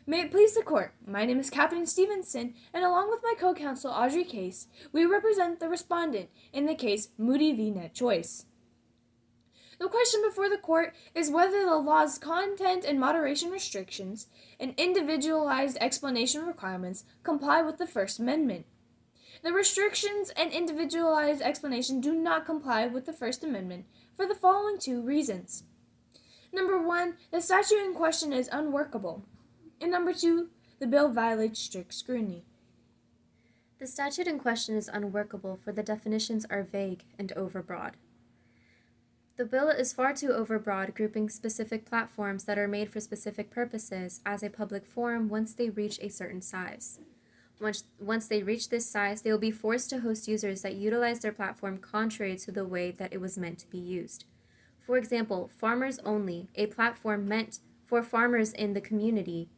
May it please the court, my name is Catherine Stevenson, and along with my co-counsel Audrey Case, we represent the respondent in the case Moody v. Net Choice. The question before the court is whether the law's content and moderation restrictions and individualized explanation requirements comply with the First Amendment. The restrictions and individualized explanation do not comply with the First Amendment for the following two reasons. Number one, the statute in question is unworkable. And number two, the bill violates strict scrutiny. The statute in question is unworkable for the definitions are vague and overbroad. The bill is far too overbroad, grouping specific platforms that are made for specific purposes as a public forum once they reach a certain size. Once they reach this size, they will be forced to host users that utilize their platform contrary to the way that it was meant to be used. For example, Farmers Only, a platform meant for farmers in the community,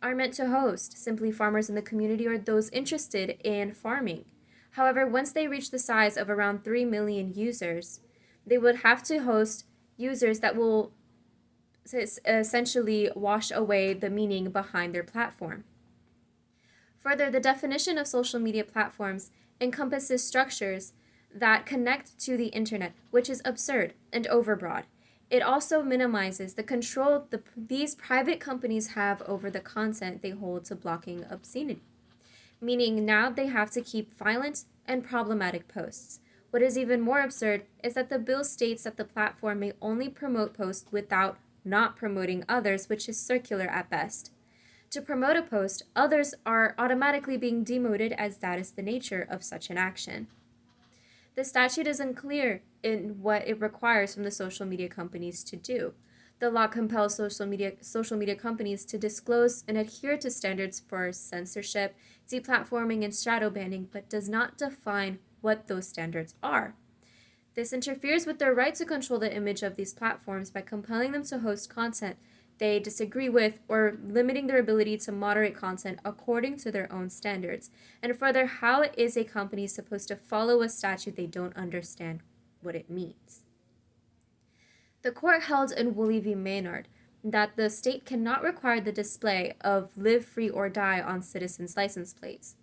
are meant to host simply farmers in the community or those interested in farming. However, once they reach the size of around 3 million users, they would have to host users that will essentially wash away the meaning behind their platform. Further, the definition of social media platforms encompasses structures that connect to the internet, which is absurd and overbroad. It also minimizes the control these private companies have over the content they hold to blocking obscenity, meaning now they have to keep violent and problematic posts. What is even more absurd is that the bill states that the platform may only promote posts without not promoting others, which is circular at best. To promote a post, others are automatically being demoted as that is the nature of such an action. The statute is unclear in what it requires from the social media companies to do. The law compels social media companies to disclose and adhere to standards for censorship, deplatforming, and shadow banning, but does not define what those standards are. This interferes with their right to control the image of these platforms by compelling them to host content they disagree with or limiting their ability to moderate content according to their own standards. And further, how is a company supposed to follow a statute they don't understand what it means? The court held in Woolley v. Maynard that the state cannot require the display of "live free or die" on citizens' license plates.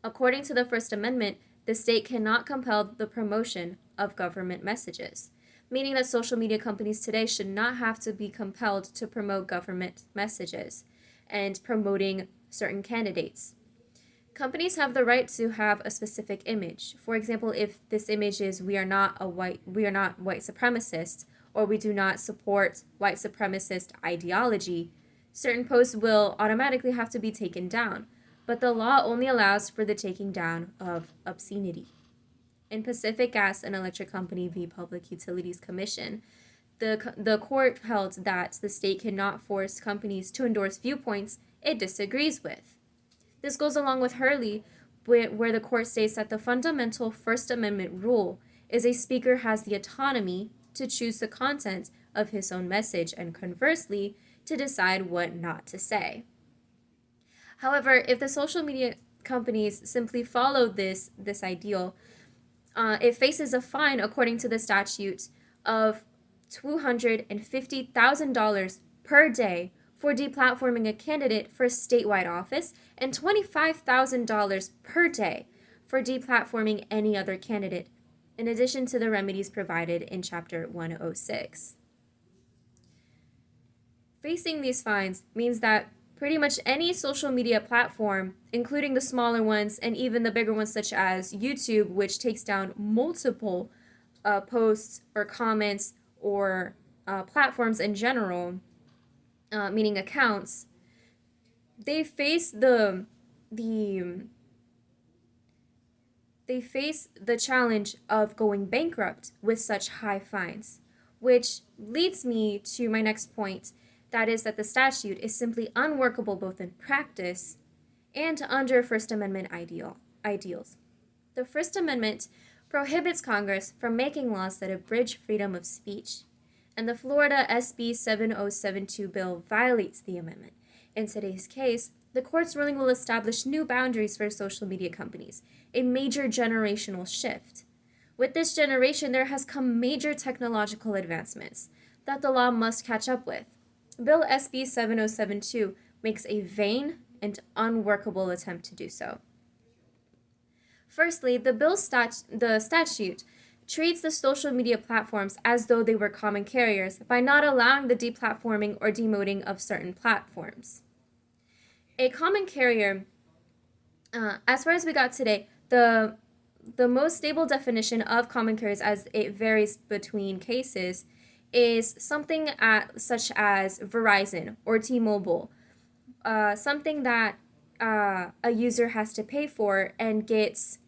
According to the First Amendment, the state cannot compel the promotion of government messages, meaning that social media companies today should not have to be compelled to promote government messages and promoting certain candidates. Companies have the right to have a specific image. For example, if this image is we are not white supremacists, or we do not support white supremacist ideology, certain posts will automatically have to be taken down. But the law only allows for the taking down of obscenity. In Pacific Gas and Electric Company v. Public Utilities Commission, the court held that the state cannot force companies to endorse viewpoints it disagrees with. This goes along with Hurley, where the court states that the fundamental First Amendment rule is a speaker has the autonomy to choose the content of his own message and conversely, to decide what not to say. However, if the social media companies simply follow this ideal, it faces a fine, according to the statute, of $250,000 per day for deplatforming a candidate for statewide office and $25,000 per day for deplatforming any other candidate, in addition to the remedies provided in Chapter 106. Facing these fines means that pretty much any social media platform, including the smaller ones and even the bigger ones such as YouTube, which takes down multiple posts or comments or platforms in general, meaning accounts, they face the challenge of going bankrupt with such high fines, which leads me to my next point. That is that the statute is simply unworkable both in practice and under First Amendment ideals. The First Amendment prohibits Congress from making laws that abridge freedom of speech, and the Florida SB 7072 bill violates the amendment. In today's case, the court's ruling will establish new boundaries for social media companies, a major generational shift. With this generation, there has come major technological advancements that the law must catch up with. Bill SB 7072 makes a vain and unworkable attempt to do so. Firstly, the statute treats the social media platforms as though they were common carriers by not allowing the deplatforming or demoting of certain platforms. A common carrier, as far as we got today, the most stable definition of common carriers, as it varies between cases, is something such as Verizon or T-Mobile, something that a user has to pay for and gets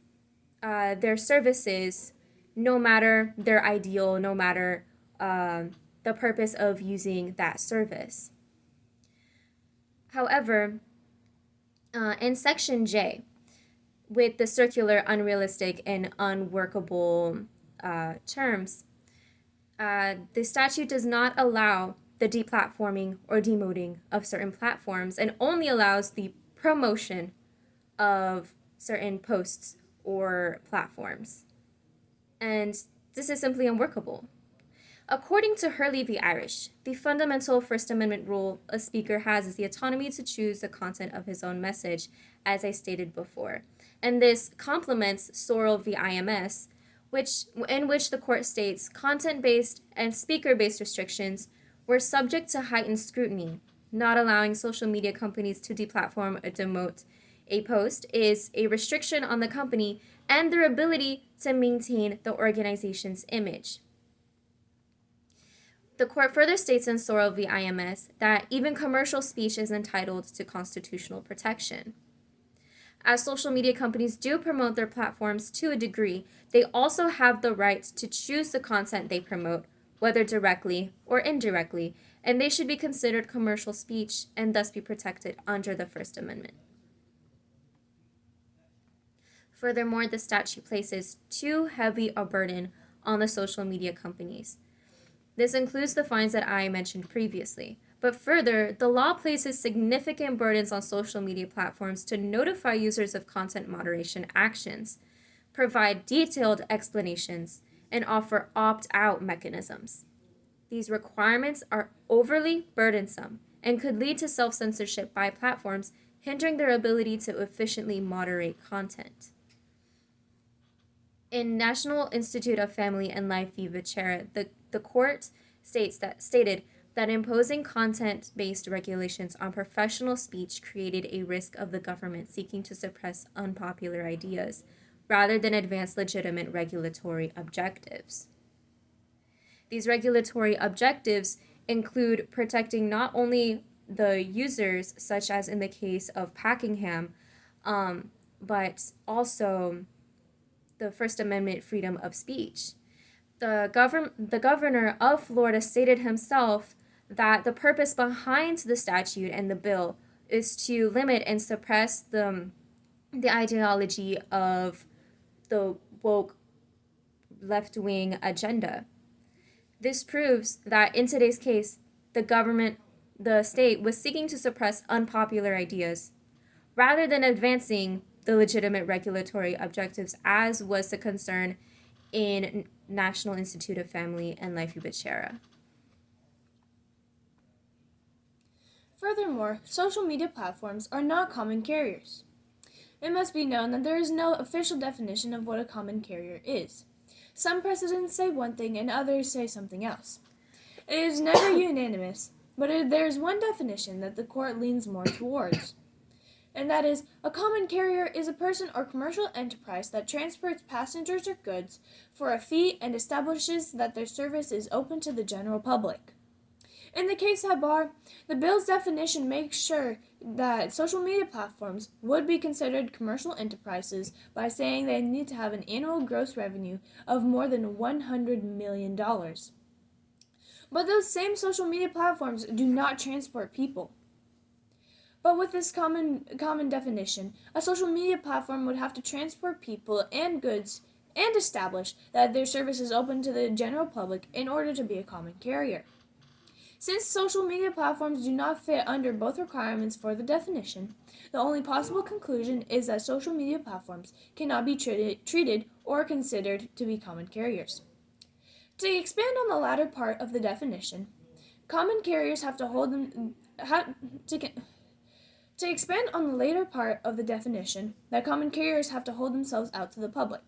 their services no matter their ideal, no matter the purpose of using that service. However, in Section J, with the circular, unrealistic, and unworkable terms, the statute does not allow the deplatforming or demoting of certain platforms and only allows the promotion of certain posts or platforms. And this is simply unworkable. According to Hurley v. Irish, the fundamental First Amendment rule a speaker has is the autonomy to choose the content of his own message, as I stated before. And this complements Sorrell v. IMS, in which the court states content-based and speaker-based restrictions were subject to heightened scrutiny. Not allowing social media companies to deplatform or demote a post is a restriction on the company and their ability to maintain the organization's image. The court further states in Sorrell v. IMS that even commercial speech is entitled to constitutional protection. As social media companies do promote their platforms to a degree, they also have the right to choose the content they promote, whether directly or indirectly, and they should be considered commercial speech and thus be protected under the First Amendment. Furthermore, the statute places too heavy a burden on the social media companies. This includes the fines that I mentioned previously. But further, the law places significant burdens on social media platforms to notify users of content moderation actions, provide detailed explanations, and offer opt-out mechanisms. These requirements are overly burdensome and could lead to self-censorship by platforms, hindering their ability to efficiently moderate content. In National Institute of Family and Life v. Becerra, the court stated that imposing content-based regulations on professional speech created a risk of the government seeking to suppress unpopular ideas rather than advance legitimate regulatory objectives. These regulatory objectives include protecting not only the users, such as in the case of Packingham, but also the First Amendment freedom of speech. The governor of Florida stated himself that the purpose behind the statute and the bill is to limit and suppress the ideology of the woke left-wing agenda. This proves that in today's case, the state was seeking to suppress unpopular ideas rather than advancing the legitimate regulatory objectives, as was the concern in National Institute of Family and Life v. Becerra. Furthermore, social media platforms are not common carriers. It must be known that there is no official definition of what a common carrier is. Some precedents say one thing and others say something else. It is never unanimous, but there is one definition that the court leans more towards. And that is, a common carrier is a person or commercial enterprise that transports passengers or goods for a fee and establishes that their service is open to the general public. In the case at bar, the bill's definition makes sure that social media platforms would be considered commercial enterprises by saying they need to have an annual gross revenue of more than $100 million. But those same social media platforms do not transport people. But with this common definition, a social media platform would have to transport people and goods and establish that their service is open to the general public in order to be a common carrier. Since social media platforms do not fit under both requirements for the definition, the only possible conclusion is that social media platforms cannot be treated or considered to be common carriers. To expand on the latter part of the definition, common carriers have to To expand on the later part of the definition, that common carriers have to hold themselves out to the public.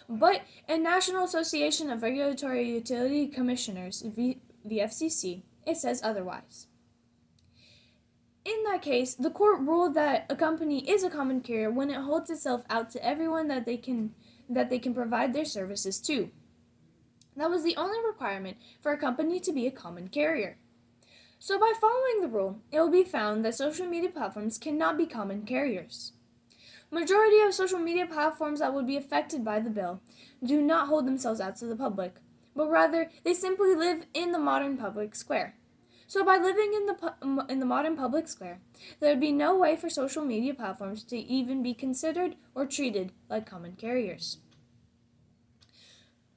But in National Association of Regulatory Utility Commissioners, the FCC, it says otherwise. In that case, the court ruled that a company is a common carrier when it holds itself out to everyone that they can provide their services to. That was the only requirement for a company to be a common carrier. So by following the rule, it will be found that social media platforms cannot be common carriers. Majority of social media platforms that would be affected by the bill do not hold themselves out to the public, but rather they simply live in the modern public square. So by living in the modern public square, there would be no way for social media platforms to even be considered or treated like common carriers.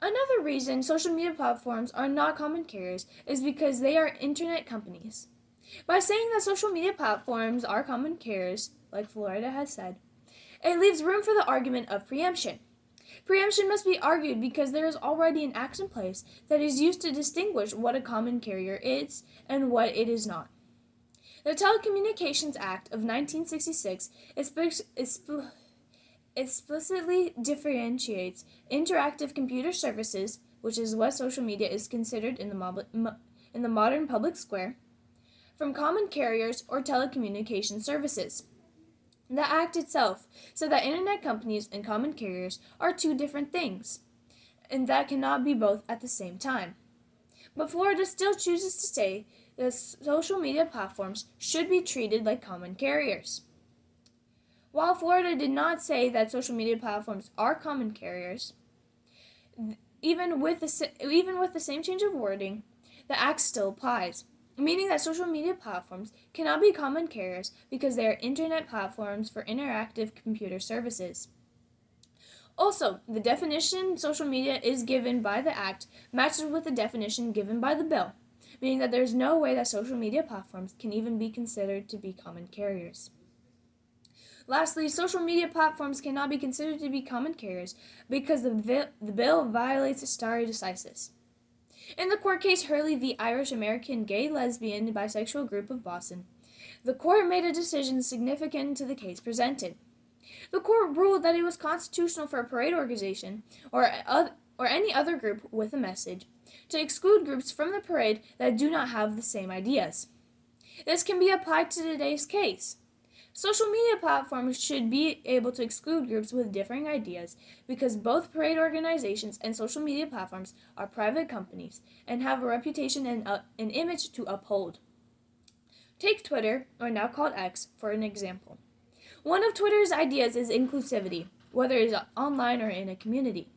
Another reason social media platforms are not common carriers is because they are internet companies. By saying that social media platforms are common carriers, like Florida has said, it leaves room for the argument of preemption. Preemption must be argued because there is already an act in place that is used to distinguish what a common carrier is and what it is not. The Telecommunications Act of 1966 explicitly differentiates interactive computer services, which is what social media is considered in the modern public square, from common carriers or telecommunication services. The Act itself said that internet companies and common carriers are two different things, and that cannot be both at the same time. But Florida still chooses to say that social media platforms should be treated like common carriers. While Florida did not say that social media platforms are common carriers, even with the same change of wording, the Act still applies, meaning that social media platforms cannot be common carriers because they are internet platforms for interactive computer services. Also, the definition social media is given by the Act matches with the definition given by the bill, meaning that there is no way that social media platforms can even be considered to be common carriers. Lastly, social media platforms cannot be considered to be common carriers because the bill violates stare decisis. In the court case Hurley v. Irish American Gay, Lesbian, Bisexual Group of Boston, the court made a decision significant to the case presented. The court ruled that it was constitutional for a parade organization or any other group with a message to exclude groups from the parade that do not have the same ideas. This can be applied to today's case. Social media platforms should be able to exclude groups with differing ideas because both parade organizations and social media platforms are private companies and have a reputation and an image to uphold. Take Twitter, or now called X, for an example. One of Twitter's ideas is inclusivity, whether it's online or in a community.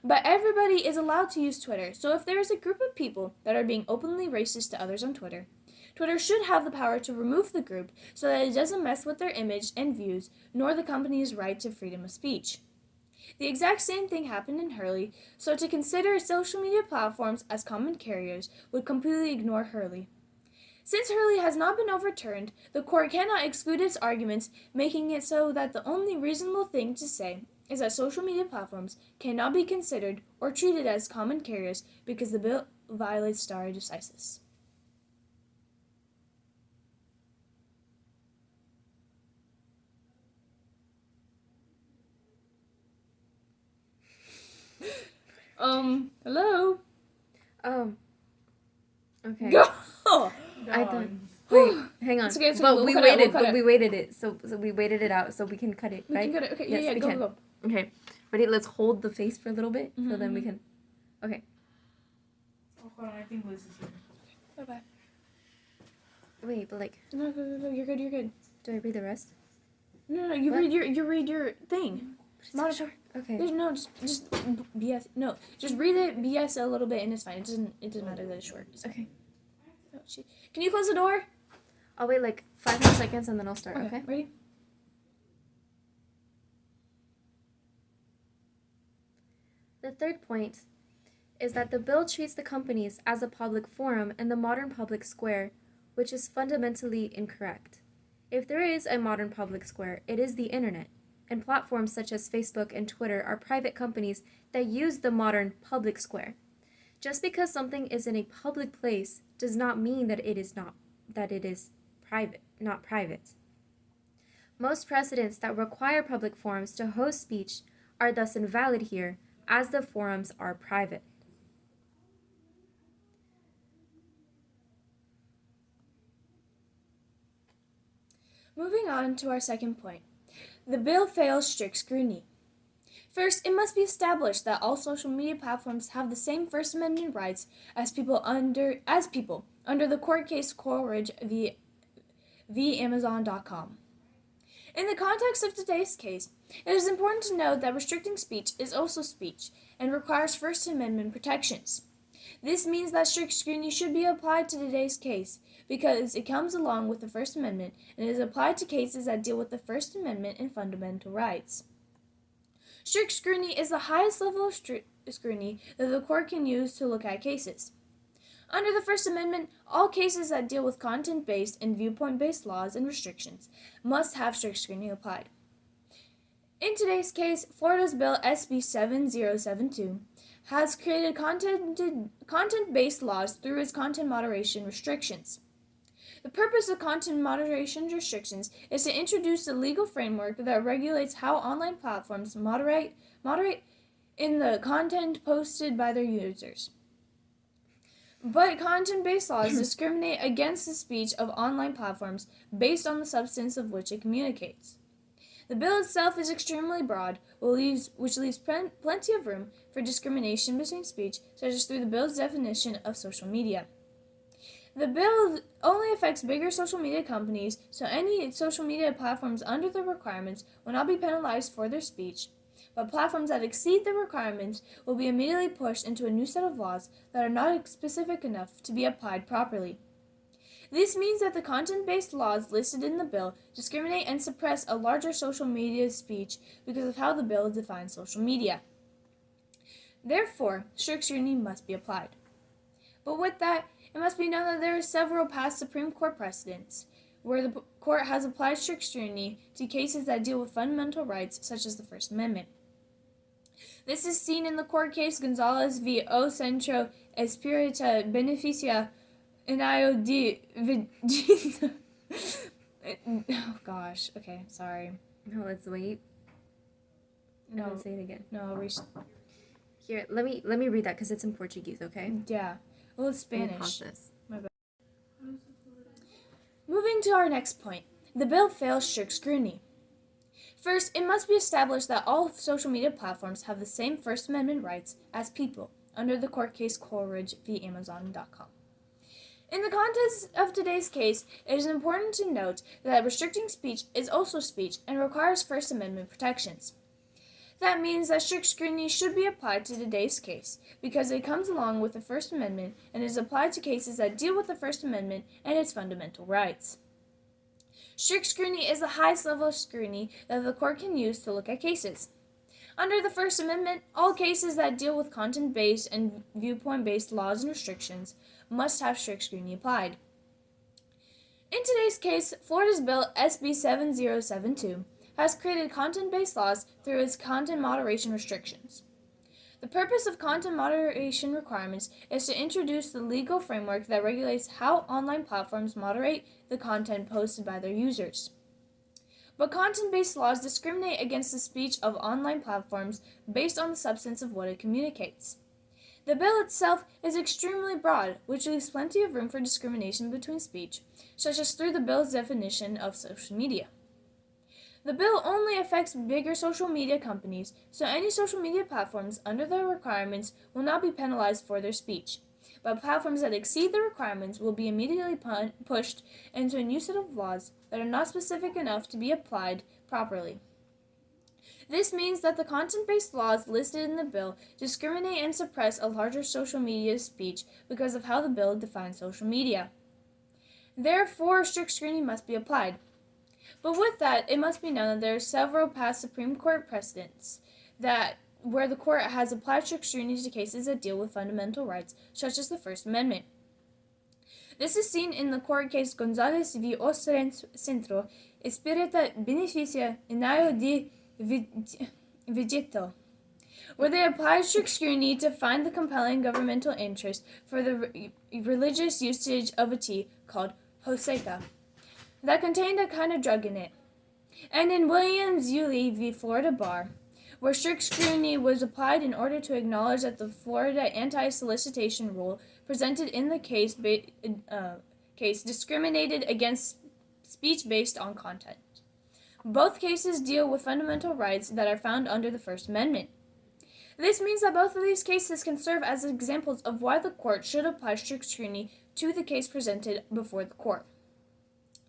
But everybody is allowed to use Twitter, so if there is a group of people that are being openly racist to others on Twitter, Twitter should have the power to remove the group so that it doesn't mess with their image and views, nor the company's right to freedom of speech. The exact same thing happened in Hurley, so to consider social media platforms as common carriers would completely ignore Hurley. Since Hurley has not been overturned, the court cannot exclude its arguments, making it so that the only reasonable thing to say is that social media platforms cannot be considered or treated as common carriers because the bill violates stare decisis. Hello? Okay. Go! I thought. Wait, hang on. It's okay, but we'll we cut it, waited. we'll cut But it. we waited it. So we waited it out so we can cut it, We right? can cut it. Okay, Yes, yeah, we go, can. go. Okay. Ready? Let's hold the face for a little bit, so then we can. Okay. Oh, hold on, I think Liz is here. Bye-bye. Wait, but like, No, go. You're good. do I read the rest? No, you What? read your thing. Not Sure. Okay. No, just BS. No, just read it BS a little bit and it's fine. It doesn't matter that it's short. It's fine. Okay. Oh, can you close the door? I'll wait like 5 more seconds and then I'll start. Okay. Ready? The third point is that the bill treats the companies as a public forum in the modern public square, which is fundamentally incorrect. If there is a modern public square, it is the internet, and platforms such as Facebook and Twitter are private companies that use the modern public square. Just because something is in a public place does not mean that it is not private. Most precedents that require public forums to host speech are thus invalid here, as the forums are private. Moving on to our second point. The bill fails strict scrutiny. First, it must be established that all social media platforms have the same First Amendment rights as people under the court case Coleridge v. Amazon.com. In the context of today's case, it is important to note that restricting speech is also speech and requires First Amendment protections. This means that strict scrutiny should be applied to today's case because it comes along with the First Amendment and is applied to cases that deal with the First Amendment and fundamental rights. Strict scrutiny is the highest level of scrutiny that the court can use to look at cases. Under the First Amendment, all cases that deal with content-based and viewpoint-based laws and restrictions must have strict scrutiny applied. In today's case, Florida's Bill SB 7072 has created content-based laws through its content moderation restrictions. The purpose of content moderation restrictions is to introduce a legal framework that regulates how online platforms moderate in the content posted by their users. But content-based laws discriminate against the speech of online platforms based on the substance of which it communicates. The bill itself is extremely broad, which leaves plenty of room for discrimination between speech, such as through the bill's definition of social media. The bill only affects bigger social media companies, so any social media platforms under the requirements will not be penalized for their speech, but platforms that exceed the requirements will be immediately pushed into a new set of laws that are not specific enough to be applied properly. This means that the content-based laws listed in the bill discriminate and suppress a larger social media speech because of how the bill defines social media. Therefore, strict scrutiny must be applied. But with that, it must be known that there are several past Supreme Court precedents where the court has applied strict scrutiny to cases that deal with fundamental rights such as the First Amendment. This is seen in the court case Gonzalez v. O Centro Espírita Beneficia Inayo de Oh gosh, okay, sorry. No, let's wait. No, And then say it again. no, Here, let me read that because it's in Portuguese, okay? yeah. Well, it's We'll Spanish. pause this. Moving to our next point, the bill fails strict scrutiny. First, it must be established that all social media platforms have the same First Amendment rights as people under the court case Coleridge v. Amazon.com. In the context of today's case, it is important to note that restricting speech is also speech and requires First Amendment protections. That means that strict scrutiny should be applied to today's case because it comes along with the First Amendment and is applied to cases that deal with the First Amendment and its fundamental rights. Strict scrutiny is the highest level of scrutiny that the court can use to look at cases. Under the First Amendment, all cases that deal with content-based and viewpoint-based laws and restrictions must have strict scrutiny applied. In today's case, Florida's Bill SB 7072 has created content-based laws through its content moderation restrictions. The purpose of content moderation requirements is to introduce the legal framework that regulates how online platforms moderate the content posted by their users. But content-based laws discriminate against the speech of online platforms based on the substance of what it communicates. The bill itself is extremely broad, which leaves plenty of room for discrimination between speech, such as through the bill's definition of social media. The bill only affects bigger social media companies, so any social media platforms under the requirements will not be penalized for their speech. But platforms that exceed the requirements will be immediately pushed into a new set of laws that are not specific enough to be applied properly. This means that the content-based laws listed in the bill discriminate and suppress a larger social media speech because of how the bill defines social media. Therefore, strict scrutiny must be applied. But with that, it must be known that there are several past Supreme Court precedents where the court has applied strict scrutiny to cases that deal with fundamental rights, such as the First Amendment. This is seen in the court case Gonzalez v. O Centro Espírita Beneficia Inayo de Vegeto, where they applied strict scrutiny to find the compelling governmental interest for the religious usage of a tea called Joseca. that contained a kind of drug in it. And in Williams Yulee v. Florida Bar, where strict scrutiny was applied in order to acknowledge that the Florida anti-solicitation rule presented in the case discriminated against speech based on content. Both cases deal with fundamental rights that are found under the First Amendment. This means that both of these cases can serve as examples of why the court should apply strict scrutiny to the case presented before the court.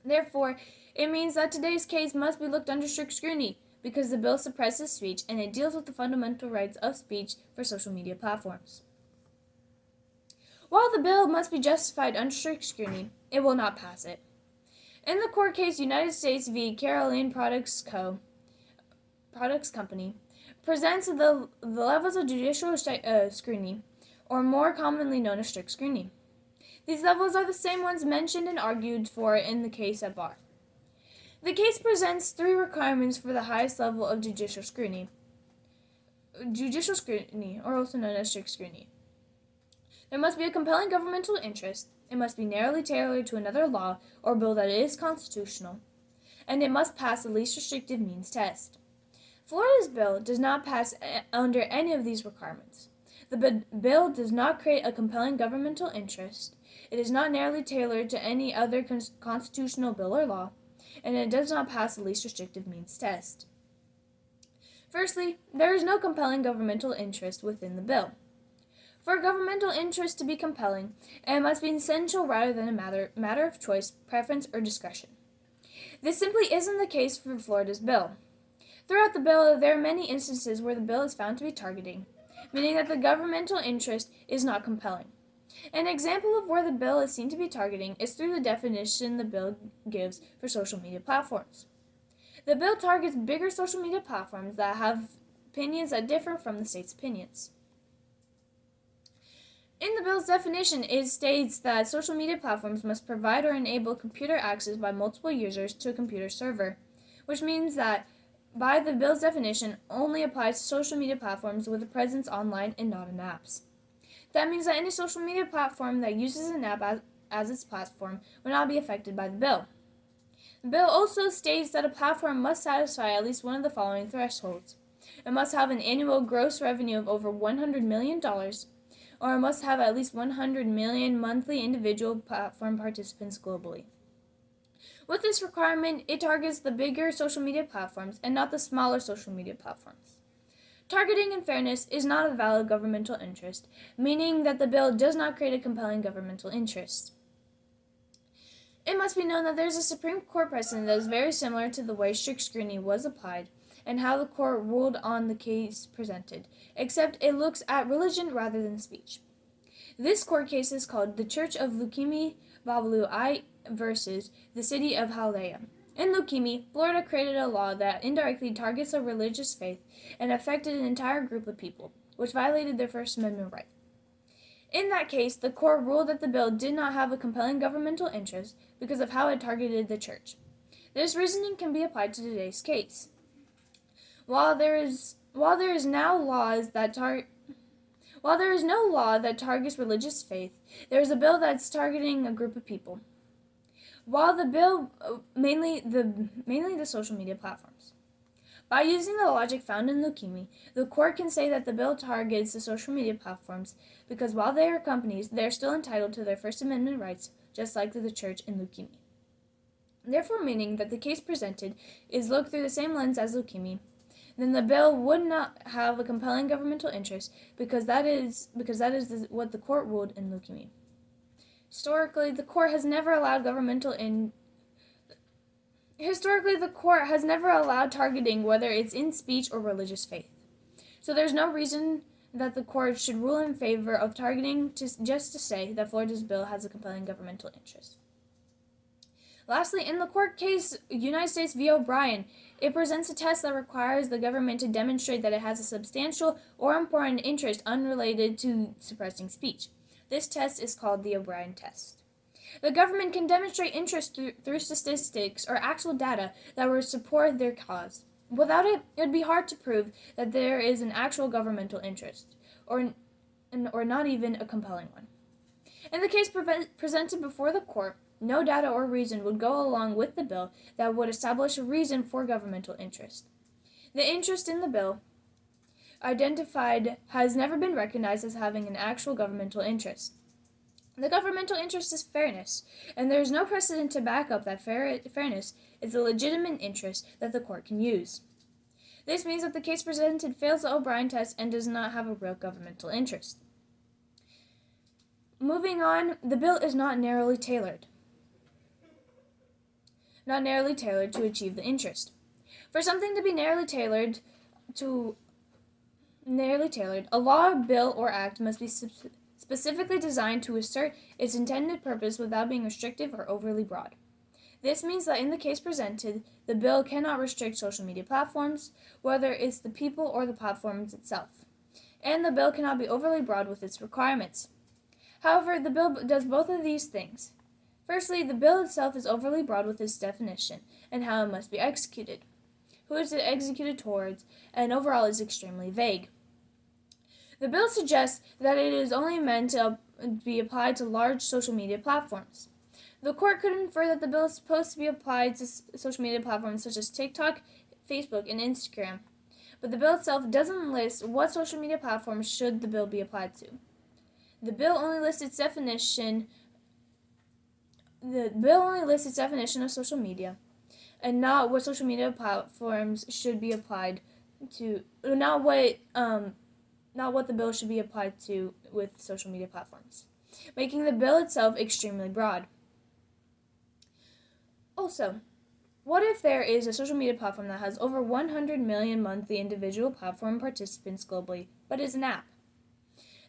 Therefore, it means that today's case must be looked under strict scrutiny because the bill suppresses speech and it deals with the fundamental rights of speech for social media platforms. While the bill must be justified under strict scrutiny, it will not pass it. In the court case United States v. Harlan Products Company, presents the levels of judicial scrutiny, or more commonly known as strict scrutiny. These levels are the same ones mentioned and argued for in the case at bar. The case presents three requirements for the highest level of judicial scrutiny, or also known as strict scrutiny. There must be a compelling governmental interest, it must be narrowly tailored to another law or bill that is constitutional, and it must pass the least restrictive means test. Florida's bill does not pass under any of these requirements. The bill does not create a compelling governmental interest, it is not narrowly tailored to any other constitutional bill or law, and it does not pass the least restrictive means test. Firstly, there is no compelling governmental interest within the bill. For a governmental interest to be compelling, it must be essential rather than a matter of choice, preference, or discretion. This simply isn't the case for Florida's bill. Throughout the bill, there are many instances where the bill is found to be targeting, meaning that the governmental interest is not compelling. An example of where the bill is seen to be targeting is through the definition the bill gives for social media platforms. The bill targets bigger social media platforms that have opinions that differ from the state's opinions. In the bill's definition, it states that social media platforms must provide or enable computer access by multiple users to a computer server, which means that, by the bill's definition, only applies to social media platforms with a presence online and not in apps. That means that any social media platform that uses an app as its platform will not be affected by the bill. The bill also states that a platform must satisfy at least one of the following thresholds. It must have an annual gross revenue of over $100 million, or it must have at least 100 million monthly individual platform participants globally. With this requirement, it targets the bigger social media platforms and not the smaller social media platforms. Targeting and fairness is not a valid governmental interest, meaning that the bill does not create a compelling governmental interest. It must be known that there is a Supreme Court precedent that is very similar to the way strict scrutiny was applied and how the court ruled on the case presented, except it looks at religion rather than speech. This court case is called the Church of Lukemi Babalu I versus the City of Hialeah. In Lukemi, Florida created a law that indirectly targets a religious faith and affected an entire group of people, which violated their First Amendment right. In that case, the court ruled that the bill did not have a compelling governmental interest because of how it targeted the church. This reasoning can be applied to today's case. While there is no law that targets religious faith, there is a bill that's targeting a group of people. While the bill mainly the social media platforms. By using the logic found in Lukemi, the court can say that the bill targets the social media platforms because while they are companies, they are still entitled to their First Amendment rights, just like the church in Lukemi. Therefore, meaning that the case presented is looked through the same lens as Lukemi, then the bill would not have a compelling governmental interest because that is what the court ruled in Lukemi. Historically, the court has never allowed targeting, whether it's in speech or religious faith. So there's no reason that the court should rule in favor of targeting just to say that Florida's bill has a compelling governmental interest. Lastly, in the court case United States v. O'Brien, it presents a test that requires the government to demonstrate that it has a substantial or important interest unrelated to suppressing speech. This test is called the O'Brien test. The government can demonstrate interest through statistics or actual data that would support their cause. Without it, it would be hard to prove that there is an actual governmental interest, or not even a compelling one. In the case presented before the court, No data or reason would go along with the bill that would establish a reason for governmental interest. The interest in the bill identified has never been recognized as having an actual governmental interest. The governmental interest is fairness, and there is no precedent to back up that fairness is a legitimate interest that the court can use. This means that the case presented fails the O'Brien test and does not have a real governmental interest. Moving on, the bill is not narrowly tailored to achieve the interest. For something to be narrowly tailored, a law, bill, or act must be specifically designed to assert its intended purpose without being restrictive or overly broad. This means that in the case presented, the bill cannot restrict social media platforms, whether it's the people or the platforms itself, and the bill cannot be overly broad with its requirements. However, the bill does both of these things. Firstly, the bill itself is overly broad with its definition and how it must be executed, who is it executed towards, and overall is extremely vague. The bill suggests that it is only meant to be applied to large social media platforms. The court could infer that the bill is supposed to be applied to social media platforms such as TikTok, Facebook, and Instagram, but the bill itself doesn't list what social media platforms should the bill be applied to. The bill only lists its definition of social media, and not what social media platforms should be applied to. Not what the bill should be applied to with social media platforms, making the bill itself extremely broad. Also, what if there is a social media platform that has over 100 million monthly individual platform participants globally, but is an app?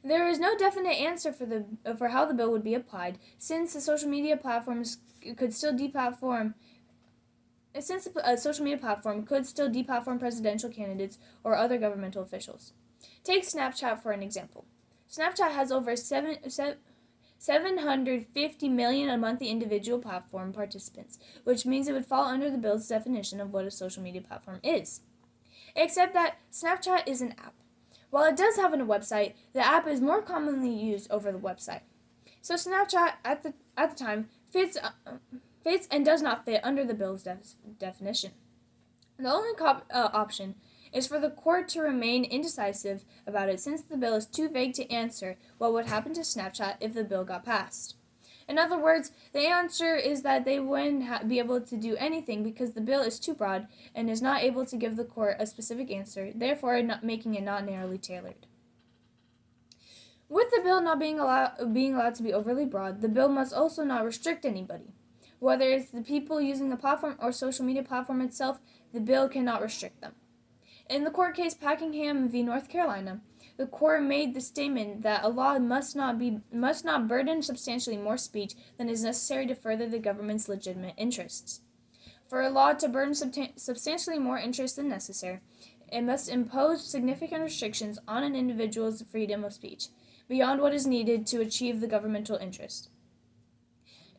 There is no definite answer for how the bill would be applied, since the social media platforms could still deplatform. Since a social media platform could still deplatform presidential candidates or other governmental officials. Take Snapchat for an example. Snapchat has over 750 million monthly individual platform participants, which means it would fall under the bill's definition of what a social media platform is. Except that Snapchat is an app. While it does have a website, the app is more commonly used over the website. So Snapchat at the time fits and does not fit under the bill's definition. The only option is for the court to remain indecisive about it, since the bill is too vague to answer what would happen to Snapchat if the bill got passed. In other words, the answer is that they wouldn't be able to do anything because the bill is too broad and is not able to give the court a specific answer, therefore making it not narrowly tailored. With the bill not being allowed to be overly broad, the bill must also not restrict anybody. Whether it's the people using the platform or social media platform itself, the bill cannot restrict them. In the court case Packingham v. North Carolina, the court made the statement that a law must not burden substantially more speech than is necessary to further the government's legitimate interests. For a law to burden substantially more interest than necessary, it must impose significant restrictions on an individual's freedom of speech, beyond what is needed to achieve the governmental interest.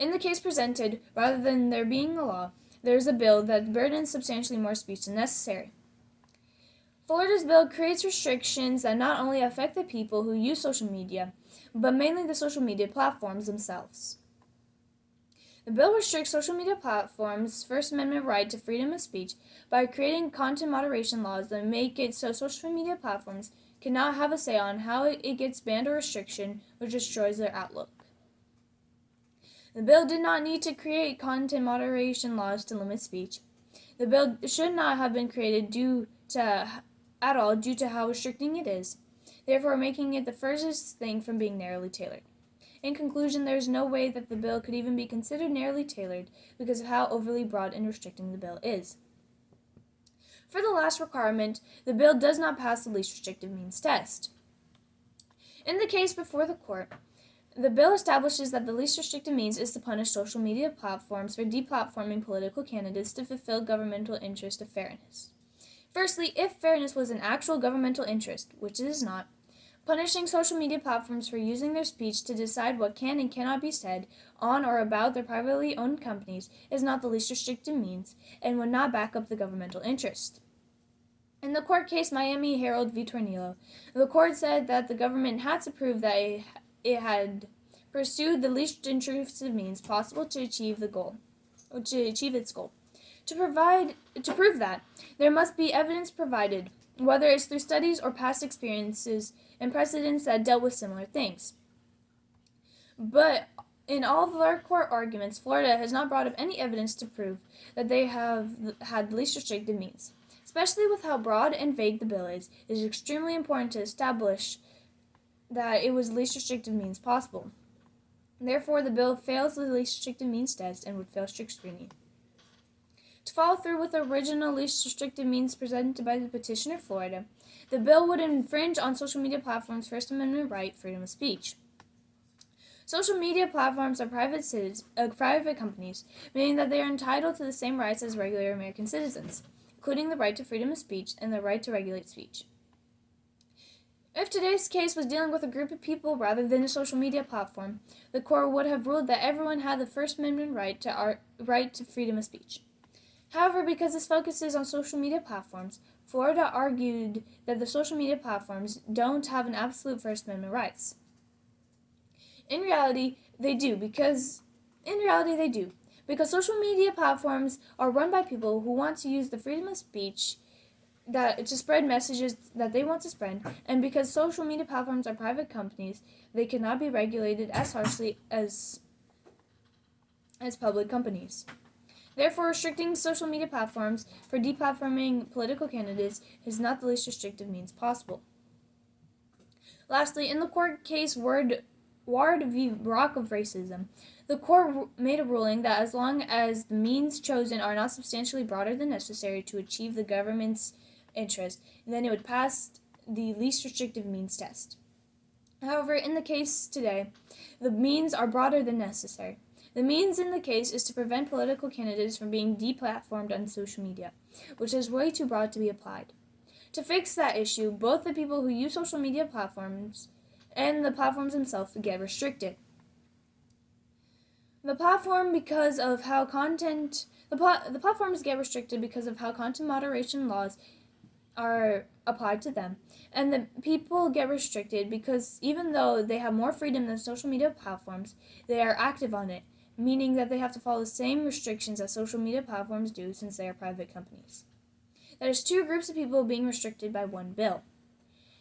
In the case presented, rather than there being a law, there is a bill that burdens substantially more speech than necessary. Florida's bill creates restrictions that not only affect the people who use social media, but mainly the social media platforms themselves. The bill restricts social media platforms' First Amendment right to freedom of speech by creating content moderation laws that make it so social media platforms cannot have a say on how it gets banned or restriction, which destroys their outlook. The bill did not need to create content moderation laws to limit speech. The bill should not have been created due to how restricting it is, therefore making it the furthest thing from being narrowly tailored. In conclusion, there is no way that the bill could even be considered narrowly tailored because of how overly broad and restricting the bill is. For the last requirement, the bill does not pass the least restrictive means test. In the case before the court, the bill establishes that the least restrictive means is to punish social media platforms for deplatforming political candidates to fulfill governmental interest of fairness. Firstly, if fairness was an actual governmental interest, which it is not, punishing social media platforms for using their speech to decide what can and cannot be said on or about their privately owned companies is not the least restrictive means and would not back up the governmental interest. In the court case Miami Herald v. Tornillo, the court said that the government had to prove that it had pursue the least intrusive means possible to achieve its goal. To prove that, there must be evidence provided, whether it's through studies or past experiences and precedents that dealt with similar things. But in all of our court arguments, Florida has not brought up any evidence to prove that they have had the least restrictive means. Especially with how broad and vague the bill is, it is extremely important to establish that it was the least restrictive means possible. Therefore, the bill fails the least restrictive means test and would fail strict scrutiny. To follow through with the original least restrictive means presented by the petitioner, Florida, the bill would infringe on social media platforms' First Amendment right, freedom of speech. Social media platforms are private companies, meaning that they are entitled to the same rights as regular American citizens, including the right to freedom of speech and the right to regulate speech. If today's case was dealing with a group of people rather than a social media platform, the court would have ruled that everyone had the First Amendment right to freedom of speech. However, because this focuses on social media platforms, Florida argued that the social media platforms don't have an absolute First Amendment rights. In reality, they do because social media platforms are run by people who want to use the freedom of speech to spread messages that they want to spread, and because social media platforms are private companies, they cannot be regulated as harshly as public companies. Therefore, restricting social media platforms for deplatforming political candidates is not the least restrictive means possible. Lastly, in the court case Ward v. Rock of Racism, the court made a ruling that as long as the means chosen are not substantially broader than necessary to achieve the government's interest, then it would pass the least restrictive means test. However, in the case today, the means are broader than necessary. The means in the case is to prevent political candidates from being deplatformed on social media, which is way too broad to be applied. To fix that issue, both the people who use social media platforms and the platforms themselves get restricted. The platforms get restricted because of how content moderation laws are applied to them, and the people get restricted because even though they have more freedom than social media platforms, they are active on it, meaning that they have to follow the same restrictions as social media platforms do since they are private companies. There's two groups of people being restricted by one bill.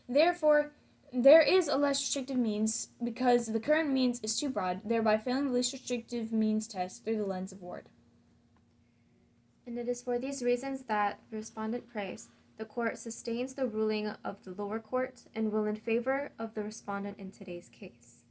Therefore, there is a less restrictive means because the current means is too broad, thereby failing the least restrictive means test through the lens of Ward. And it is for these reasons that respondent prays the court sustains the ruling of the lower court and will in favor of the respondent in today's case.